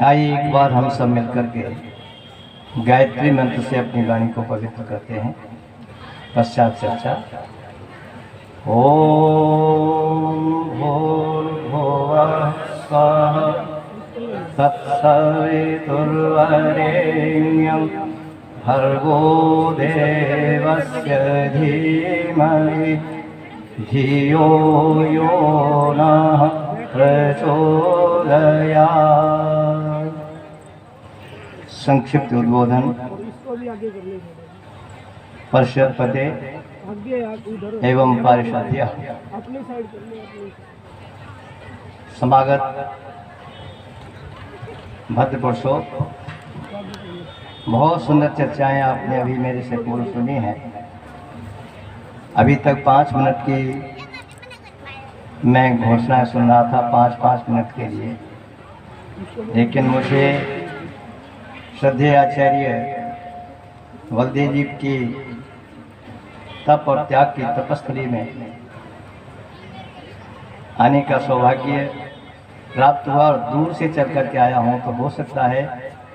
आइए एक बार हम सब मिलकर के गायत्री मंत्र से अपनी वाणी को पवित्र करते हैं। पश्चात चर्चा। ओम भूर्भुवः स्वः तत्सवितुर्वरेण्यं भर्गो देवस्य धीमहि धियो यो नः प्रचोदयात्। संक्षिप्त उद्बोधन। परिषद पते एवं पारिषद्य समागत भद्र पुरुषों, बहुत सुंदर चर्चाएं आपने अभी मेरे से पूर्व सुनी हैं। अभी तक 5 मिनट की मैं घोषणाएं सुन रहा था, 5-5 मिनट के लिए, लेकिन मुझे श्रद्धेय आचार्य बलदेव जी की तप और त्याग की तपस्थली में आने का सौभाग्य प्राप्त हुआ और दूर से चल करके आया हूँ, तो हो सकता है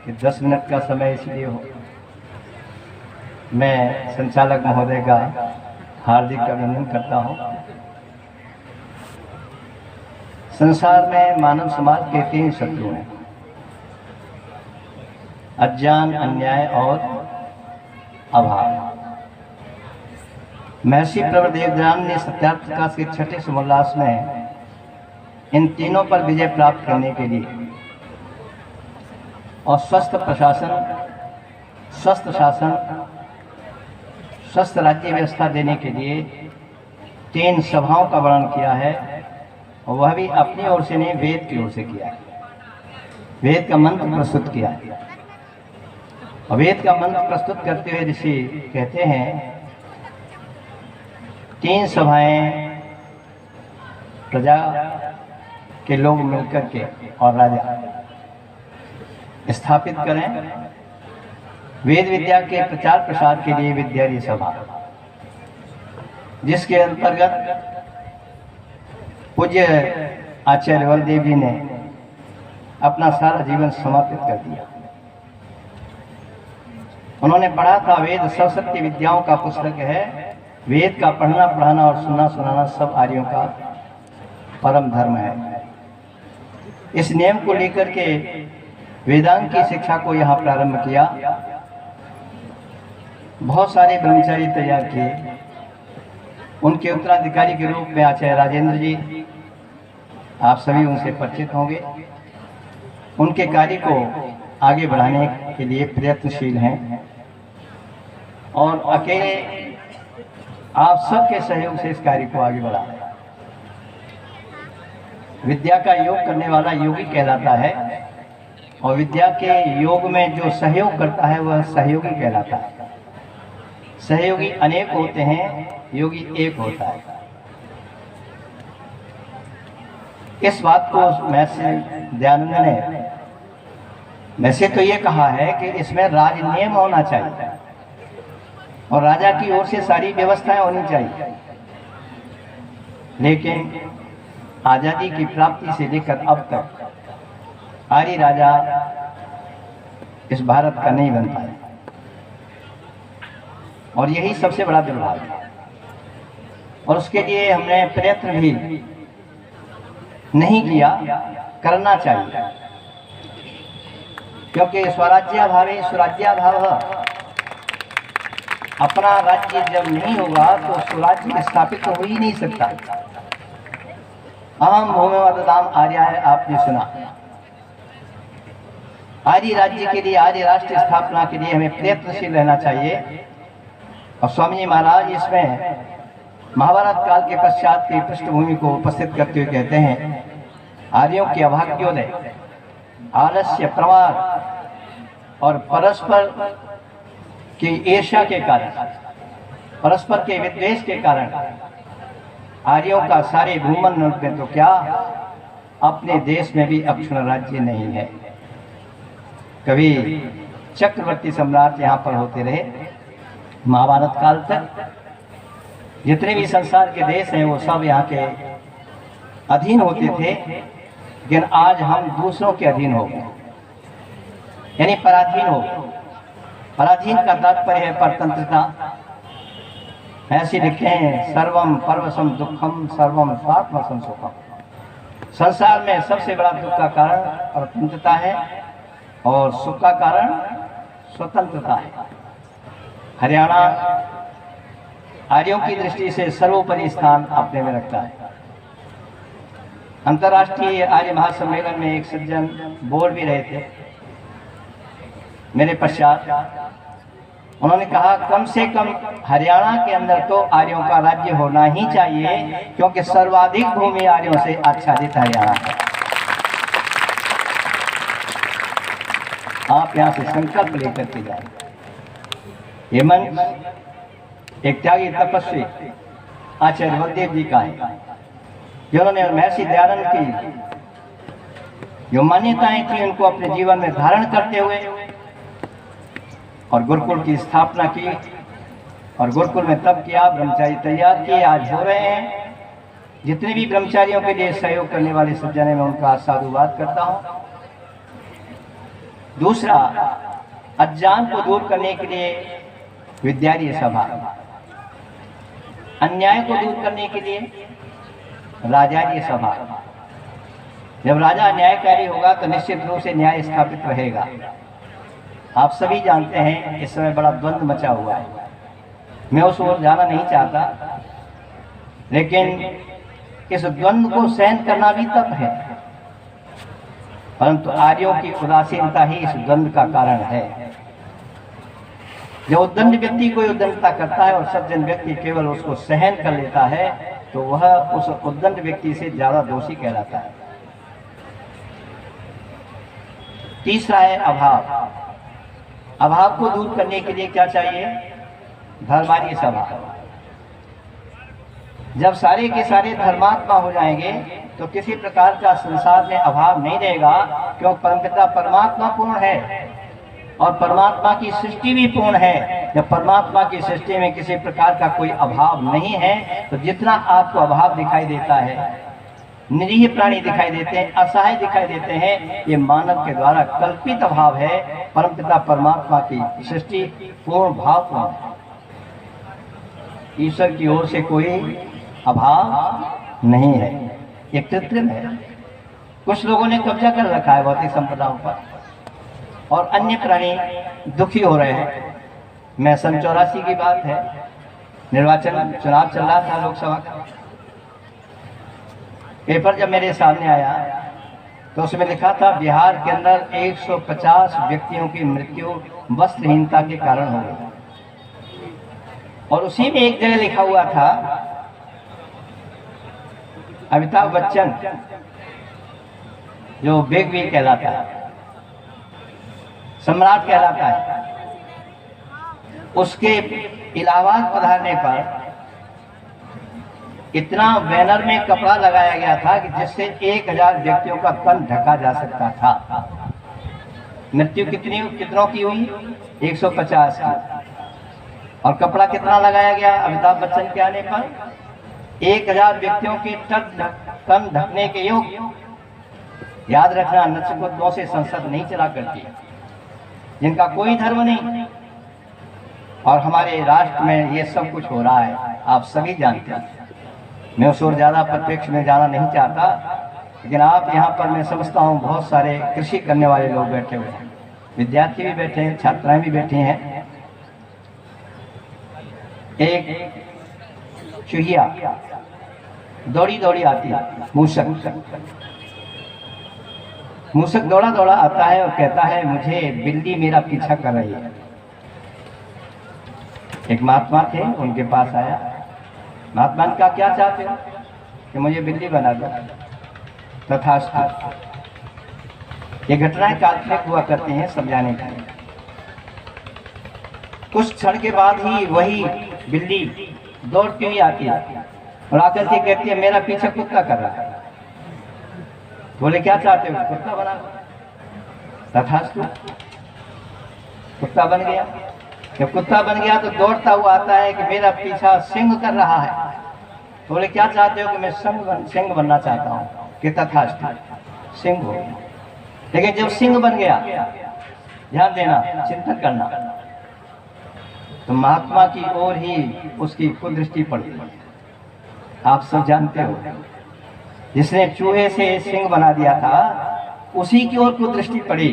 कि 10 मिनट का समय इसलिए हो। मैं संचालक महोदय का हार्दिक अभिनंदन करता हूँ। संसार में मानव समाज के 3 शत्रु हैं: अज्ञान, अन्याय और अभाव। महर्षि प्रवर देवदयान ने सत्यार्थ प्रकाश के 6ठे समोल्लास में इन तीनों पर विजय प्राप्त करने के लिए और स्वस्थ प्रशासन, स्वस्थ शासन, स्वस्थ राज्य व्यवस्था देने के लिए 3 सभाओं का वर्णन किया है, और वह भी अपनी ओर से नहीं, वेद की ओर से किया है। वेद का मंत्र प्रस्तुत किया है, और वेद का मंत्र प्रस्तुत करते हुए ऋषि कहते हैं 3 सभाएं प्रजा के लोग मिलकर के और राजा स्थापित करें। वेद विद्या के प्रचार प्रसार के लिए विद्यारी सभा, जिसके अंतर्गत पूज्य आचार्य बलदेव जी ने अपना सारा जीवन समर्पित कर दिया। उन्होंने पढ़ा था वेद सरस्वती विद्याओं का पुस्तक है। वेद का पढ़ना, पढ़ाना और सुनना सुनाना सब आर्यों का परम धर्म है। इस नियम को लेकर के वेदांत की शिक्षा को यहाँ प्रारंभ किया। बहुत सारे ब्रह्मचारी तैयार किए। उनके उत्तराधिकारी के रूप में आचार्य राजेंद्र जी, आप सभी उनसे परिचित होंगे। उनके कार्य को आगे बढ़ाने के लिए प्रयत्नशील हैं, और अकेले आप सबके सहयोग से इस कार्य को आगे बढ़ा। विद्या का योग करने वाला योगी कहलाता है, और विद्या के योग में जो सहयोग करता है वह सहयोगी कहलाता है। सहयोगी अनेक होते हैं, योगी एक होता है। इस बात को महर्षि दयानंद ने वैसे तो ये कहा है कि इसमें राज नियम होना चाहिए और राजा की ओर से सारी व्यवस्थाएं होनी चाहिए, लेकिन आजादी की प्राप्ति से लेकर अब तक आर्य राजा इस भारत का नहीं बन पाया, और यही सबसे बड़ा दुर्भाग्य है। और उसके लिए हमने प्रयत्न भी नहीं किया, करना चाहिए, क्योंकि स्वराज्याभावे सुराज्याभाव। अपना राज्य जब नहीं होगा तो स्वराज्य स्थापित तो हो ही नहीं सकता। अहम भूमिवदताम आर्याय, आपने सुना। आर्य राज्य के लिए, आर्य राष्ट्र स्थापना के लिए हमें प्रयत्नशील रहना चाहिए। और स्वामी जी महाराज इसमें महाभारत काल के पश्चात की पृष्ठभूमि को उपस्थित करते हुए कहते हैं, आर्यों के अभाग्योदय, आलस्य, प्रमाद और परस्पर की ईर्ष्या के कारण, परस्पर के विद्वेष के कारण आर्यों का सारे भूमंडल में तो क्या, अपने देश में भी अक्षुण्ण राज्य नहीं है। कभी चक्रवर्ती सम्राट यहाँ पर होते रहे, महाभारत काल तक जितने भी संसार के देश हैं वो सब यहाँ के अधीन होते थे, लेकिन आज हम दूसरों के अधीन हो गए, यानी पराधीन हो गए। पराधीन का तात्पर्य है परतंत्रता। ऐसे लिखते हैं, सर्वम परवशम दुखम सर्वम स्वात्मसम सुखम। संसार में सबसे बड़ा दुख का कारण परतंत्रता है और सुख का कारण स्वतंत्रता है। हरियाणा आर्यों की दृष्टि से सर्वोपरि स्थान अपने में रखता है। अंतर्राष्ट्रीय आर्य महासम्मेलन में एक सज्जन बोल भी रहे थे मेरे पश्चात। उन्होंने कहा, कम से कम हरियाणा के अंदर तो आर्यों का राज्य होना ही चाहिए, क्योंकि सर्वाधिक भूमि आर्यों से आच्छादित हरियाणा है। आप यहाँ से संकल्प लेकर के जाए। ये मंच एक त्यागी तपस्वी आचार्य बलदेव जी का है, जिन्होंने महर्षि दयानंद की जो मान्यताएं थी उनको अपने जीवन में धारण करते हुए और गुरुकुल की स्थापना की और गुरुकुल में तब किया, ब्रह्मचारी तैयार किए, आज हो रहे हैं। जितने भी ब्रह्मचारियों के लिए सहयोग करने वाले सज्जन हैं, मैं उनका साधुवाद करता हूं। दूसरा, अज्ञान को दूर करने के लिए विद्यालय सभा, अन्याय को दूर करने के लिए राजार्य सभा। जब राजा अन्यायकारी होगा तो निश्चित रूप से न्याय स्थापित रहेगा। आप सभी जानते हैं इस समय बड़ा द्वंद्व मचा हुआ है। मैं उस ओर जाना नहीं चाहता, लेकिन इस द्वंद्व को सहन करना भी तप है, परंतु आर्यों की उदासीनता ही इस द्वंद्व का कारण है। जब उद्दंड व्यक्ति कोई उद्दंडता करता है और सज्जन व्यक्ति केवल उसको सहन कर लेता है, तो वह उस उद्दंड व्यक्ति से ज्यादा दोषी कहलाता है। तीसरा है अभाव। अभाव को दूर करने के लिए क्या चाहिए? धर्मार्य सभा। जब सारे के सारे धर्मात्मा हो जाएंगे तो किसी प्रकार का संसार में अभाव नहीं रहेगा, क्योंकि परमपिता परमात्मा पूर्ण है और परमात्मा की सृष्टि भी पूर्ण है। जब परमात्मा की सृष्टि में किसी प्रकार का कोई अभाव नहीं है, तो जितना आपको अभाव दिखाई देता है, निरीह प्राणी दिखाई देते हैं, असहाय दिखाई देते हैं, ये मानव के द्वारा कल्पित अभाव है। परमपिता परमात्मा की सृष्टि पूर्ण भावपूर्ण है। ईश्वर की ओर से कोई अभाव नहीं है, ये कृत्रिम है। कुछ लोगों ने कब्जा कर रखा है भौतिक संपदाओं पर और अन्य प्राणी दुखी हो रहे हैं। मैं सन 84 की बात है, निर्वाचन चुनाव चल रहा था लोकसभा का। पेपर जब मेरे सामने आया तो उसमें लिखा था, बिहार के अंदर 150 व्यक्तियों की मृत्यु वस्त्रहीनता के कारण हो गई। और उसी में एक जगह लिखा हुआ था, अमिताभ बच्चन जो बिग बी कहलाता है, सम्राट कहलाता है, उसके इलाहाबाद पधारने पर इतना बैनर में कपड़ा लगाया गया था कि जिससे 1000 व्यक्तियों का तन ढका जा सकता था। मृत्यु कितनों की हुई? 150 की। और कपड़ा कितना लगाया गया अमिताभ बच्चन के आने पर? 1000 व्यक्तियों के तन ढकने के योग्य। याद रखना, नचकोत्सव से संसद नहीं चला करती, जिनका कोई धर्म नहीं, और हमारे राष्ट्र में ये सब कुछ हो रहा है, आप सभी जानते हैं। मैं उस ओर ज्यादा प्रत्यक्ष में जाना नहीं चाहता, लेकिन आप यहाँ पर मैं समझता हूँ बहुत सारे कृषि करने वाले लोग बैठे हुए हैं, विद्यार्थी भी बैठे हैं, छात्राएं भी बैठी हैं। एक चूहिया दौड़ी दौड़ी आती है, मूसक दौड़ा दौड़ा आता है और कहता है, मुझे बिल्ली मेरा पीछा कर रही है। एक महात्मा थे, उनके पास आया। महात्मा ने कहा, क्या चाहते हो? कि मुझे बिल्ली बना दो। तथास्तु। ये घटनाएं काल्पनिक हुआ करती हैं समझाने के लिए। कुछ क्षण के बाद ही वही बिल्ली दौड़ती हुई आती है और आकर के कहती है, मेरा पीछे कुत्ता कर रहा है। बोले, क्या चाहते हो? कुत्ता बना दो। तथास्तु। कुत्ता बन गया। जब कुत्ता बन गया तो दौड़ता हुआ आता है कि मेरा पीछा सिंह कर रहा है। बोले, क्या चाहते हो? कि मैं सिंह बनना चाहता हूँ। कि तथास्तु। सिंह हो गया। लेकिन जब सिंह बन गया, ध्यान देना, चिंतन करना, तो महात्मा की ओर ही उसकी कुदृष्टि पड़ी। आप सब जानते हो, जिसने चूहे से सिंह बना दिया था उसी की ओर कुदृष्टि पड़ी।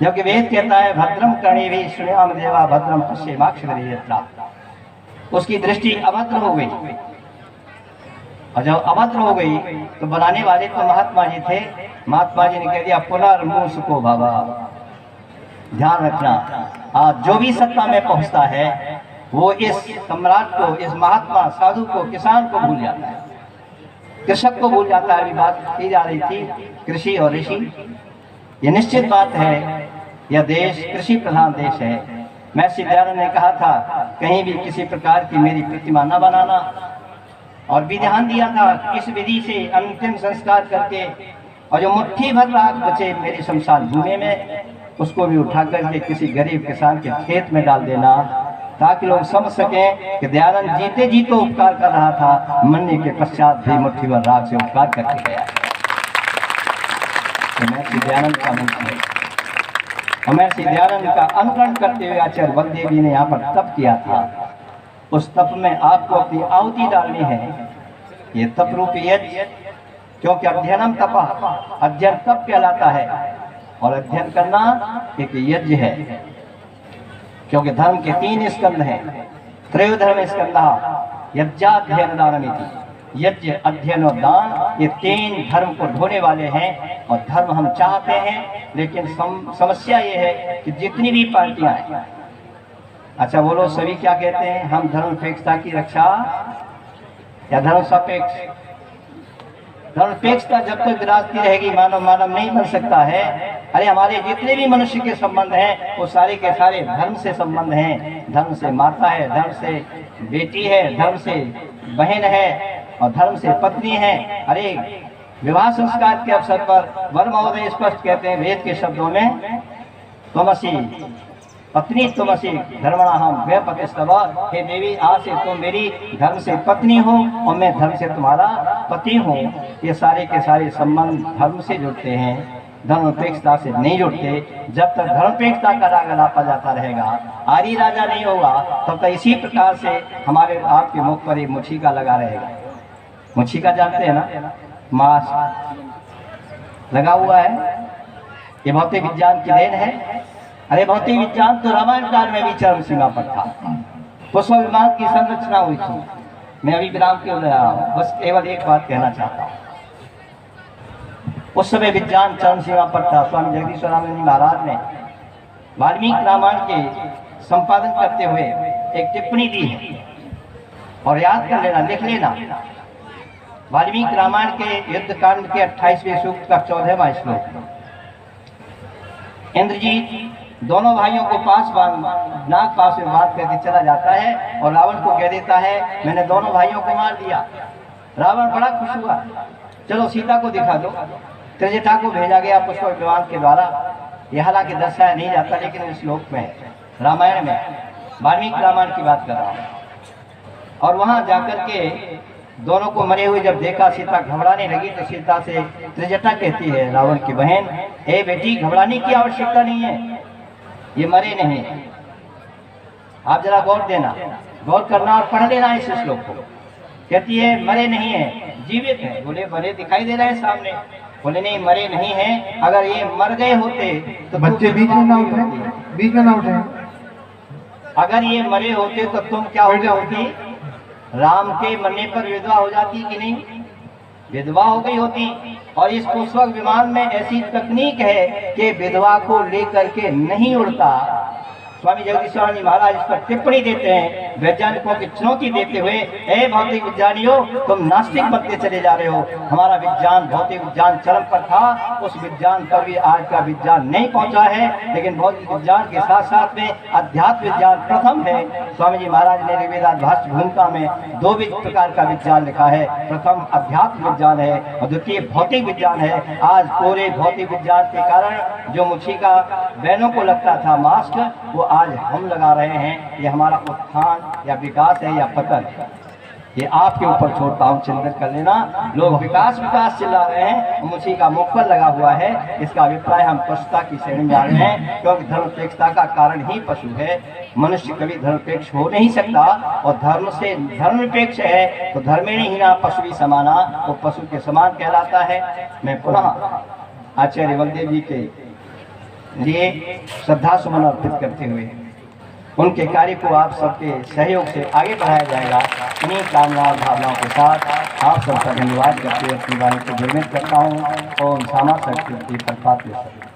जबकि वेद कहता है भद्रम कर्णेभिः शृणुयाम देवा भद्रम पश्येमाक्षभिर्यजत्रा। उसकी दृष्टि अभद्र हो गई, और जब अभद्र हो गई तो बनाने वाले तो महात्मा जी थे। महात्मा जी ने कह दिया पुनर्मूसको भवा। ध्यान रखना, आज जो भी सत्ता में पहुंचता है वो इस सम्राट को, इस महात्मा साधु को, किसान को भूल जाता है, कृषक को भूल जाता है। अभी बात की जा रही थी कृषि और ऋषि। ये निश्चित बात है, यह देश कृषि प्रधान देश है। महर्षि दयानंद ने कहा था कहीं भी किसी प्रकार की मेरी प्रतिमा न बनाना, और विधान दिया था इस विधि से अंतिम संस्कार करके, और जो मुट्ठी भर राख बचे मेरी शमशान भूमि में, उसको भी उठा करके किसी गरीब किसान के खेत में डाल देना, ताकि लोग समझ सकें कि दयानंद जीते जी तो उपकार कर रहा था, मरने के पश्चात भी मुट्ठी भर राख से उपकार करके गया। तो महर्षि दयानंद का मुख्य है, और महर्षि दयानंद का अनुकरण करते हुए आचार्य बलदेव जी ने यहाँ पर तप किया था। उस तप में आपको अपनी आहुति डालनी है। ये तप रूपी यज्ञ, क्योंकि अध्ययनम तपः, अध्ययन तप कहलाता है, और अध्ययन करना एक यज्ञ है। क्योंकि धर्म के 3 स्कंध हैं, त्रयोधर्म स्कंधः यज्ञाध्ययन दानमिति। यज्ञ, अध्ययन और दान, ये 3 धर्म को ढोने वाले हैं। और धर्म हम चाहते हैं, लेकिन समस्या ये है कि जितनी भी पार्टियां हैं, अच्छा बोलो सभी क्या कहते हैं, हम धर्मनिरपेक्षता की रक्षा या धर्म सापेक्ष। धर्मनिरपेक्षता जब तक विरासती रहेगी मानव मानव नहीं बन सकता है। अरे हमारे जितने भी मनुष्य के संबंध हैं वो सारे के सारे धर्म से संबंध हैं। धर्म से माता है, धर्म से बेटी है, धर्म से बहन है, और धर्म से पत्नी है। अरे विवाह संस्कार के अवसर पर वर महोदय स्पष्ट कहते हैं वेद के शब्दों में, त्वमसि पत्नी त्वमसि धर्मणाहम व्यपतिस्तव। हे देवी, आज से तुम मेरी धर्म से पत्नी हो और मैं धर्म से तुम्हारा पति हूँ। ये सारे के सारे संबंध धर्म से जुड़ते हैं, धर्मनिरपेक्षता से नहीं जुड़ते। जब तक धर्मनिरपेक्षता का राग लापा जाता रहेगा, आर्य राजा नहीं होगा, तब तक इसी प्रकार से हमारे आपके मुख पर एक मुछिका लगा रहेगा। मुछिका जानते हैं ना, मास्क लगा हुआ है। ये भौतिक विज्ञान की देन है। अरे भौतिक विज्ञान तो रामायण काल में भी चरम सीमा पर था। पुष्प विमान की संरचना हुई थी। मैं अभी विराम क्यों ले रहा हूँ, बस केवल एक बात कहना चाहता हूँ। उस समय विज्ञान चरम सीमा पर था। स्वामी जगदीश्वरानंद जी महाराज ने वाल्मीकि रामायण के संपादन करते हुए एक टिप्पणी दी है, और याद कर लेना, लिख लेना। वाल्मीकि रामायण के युद्धकांड के 28वें सूक्त का 14वां श्लोक। इंद्रजीत दोनों भाइयों को नाग पास में बात करके चला जाता है, और रावण को कह देता है मैंने दोनों भाइयों को मार दिया। रावण बड़ा खुश हुआ, चलो सीता को दिखा दो। त्रिजटा को भेजा गया पुष्प विमान के द्वारा। यह हालांकि दर्शाया नहीं जाता, लेकिन इस श्लोक में रामायण में, वाल्मीकि रामायण की बात कर रहा हूँ। और वहां जाकर के दोनों को मरे हुए जब देखा, सीता घबराने लगी, तो सीता से त्रिजटा कहती है रावण की बहन, हे बेटी घबराने की आवश्यकता नहीं है, ये मरे नहीं। आप जरा गौर देना, गौर करना और पढ़ लेना इस श्लोक को। कहती है मरे नहीं है, जीवित है। बोले मरे दिखाई दे रहे हैं सामने। बोले नहीं, मरे नहीं है। अगर ये मर गए होते तो बच्चे बीच में ना उठे, बीच में ना उठे। अगर ये मरे होते तो तुम क्या हो जाओगी? राम के मरने पर विधवा हो जाती कि नहीं? विधवा हो गई होती। और इस पुष्पक विमान में ऐसी तकनीक है कि विधवा को लेकर के नहीं उड़ता। स्वामी जगदीश्वरानंद जी महाराज इस पर टिप्पणी देते हैं, वैज्ञानिकों की चुनौती देते हुए, हे भौतिक विज्ञानियों, तुम नास्तिक बनते चले जा रहे हो। हमारा विज्ञान, भौतिक विज्ञान चरम पर था, उस विज्ञान पर भी आज का विज्ञान नहीं पहुंचा है। लेकिन भौतिक विज्ञान के साथ साथ में अध्यात्म विज्ञान प्रथम है। स्वामी जी महाराज ने ऋग्वेद भाष्य भूमिका में 2 प्रकार का विज्ञान लिखा है। प्रथम अध्यात्म विज्ञान है और द्वितीय भौतिक विज्ञान है। आज पूरे भौतिक विज्ञान के कारण जो मुछिका बहनों को लगता था मास्क, वो आज हम लगा रहे हैं। ये हमारा उत्थान या विकास है या पतन? ये आपके ऊपर छोड़ता हूँ, चिंतन कर लेना। लोग विकास विकास चिल्ला रहे हैं, मुझी का मुख पर लगा हुआ है, इसका अभिप्राय हम पशुता की श्रेणी में आ रहे हैं, क्योंकि धर्मपेक्षता का कारण ही पशु है। मनुष्य कभी धर्मपेक्ष हो नहीं सकता, और धर्म से धर्मपेक्ष है तो धर्मेण हीना पशु समाना, वो पशु के समान कहलाता है। मैं पुनः आचार्य बलदेव जी के लिए श्रद्धा सुमन अर्पित करते हुए उनके कार्य को आप सबके सहयोग से आगे बढ़ाया जाएगा, इन्हीं कामना और भावनाओं के साथ आप सबका धन्यवाद करते हुए अपनी वाणी को विरमित करता हूँ। ओम सामा शक्ति